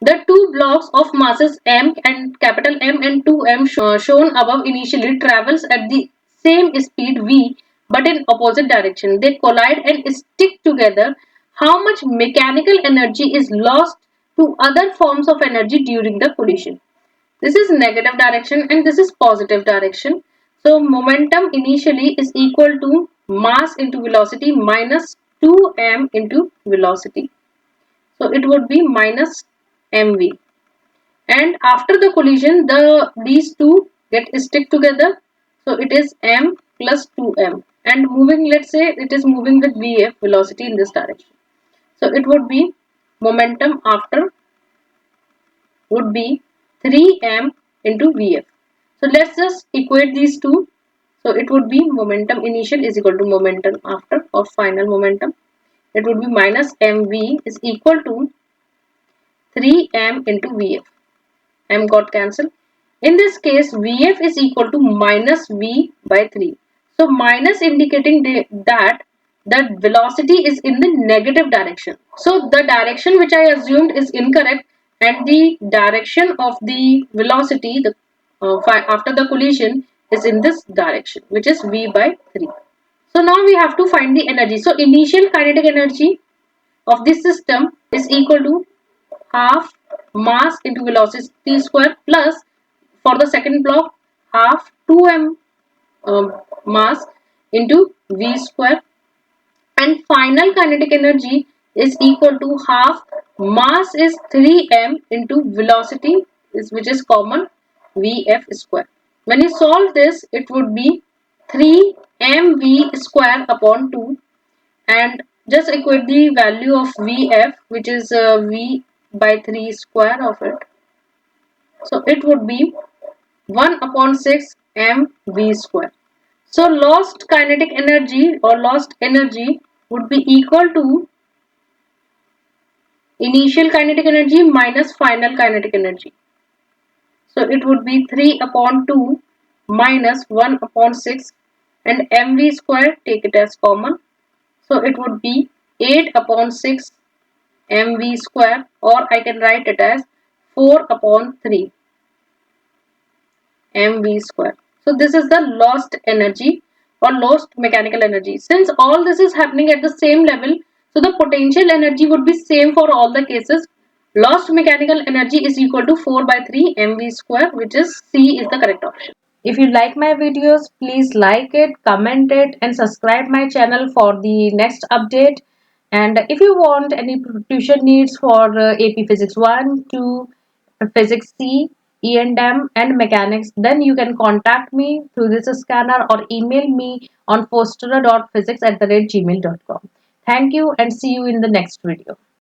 The two blocks of masses m and capital M and 2m shown above initially travels at the same speed v but in opposite direction. They collide and stick together. How much mechanical energy is lost to other forms of energy during the collision? This is negative direction and this is positive direction. So momentum initially is equal to mass into velocity minus 2m into velocity. So it would be minus mv. And after the collision, these two get stick together. So it is m plus 2m. And moving, let's say it is moving with vf velocity in this direction. So it would be momentum after would be 3m into Vf. So let's just equate these two. So it would be momentum initial is equal to momentum after or final momentum. It would be minus mv is equal to 3m into Vf. M got cancelled. In this case, Vf is equal to minus v by 3. So minus indicating that the velocity is in the negative direction. So the direction which I assumed is incorrect, and the direction of the velocity after the collision is in this direction, which is v by 3. So now we have to find the energy. So initial kinetic energy of this system is equal to half mass into velocity square plus for the second block half 2m mass into v square, and final kinetic energy is equal to half mass is 3m into velocity which is common vf square. When you solve this, it would be 3mv square upon 2, and just equate the value of vf, which is v by 3 square of it. So it would be 1 upon 6 mv square. So lost kinetic energy or lost energy would be equal to initial kinetic energy minus final kinetic energy. So it would be 3 upon 2 minus 1 upon 6, and mv square, take it as common. So it would be 8 upon 6 mv square, or I can write it as 4 upon 3 mv square. So this is the lost energy or lost mechanical energy. Since all this is happening at the same level, so the potential energy would be same for all the cases. Lost mechanical energy is equal to 4 by 3 mv square, which is C is the correct option. If you like my videos, please like it, comment it, and subscribe my channel for the next update. And if you want any tuition needs for AP Physics 1, 2, Physics C, E&M, and Mechanics, then you can contact me through this scanner or email me on forcetra.physicss@gmail.com. Thank you and see you in the next video.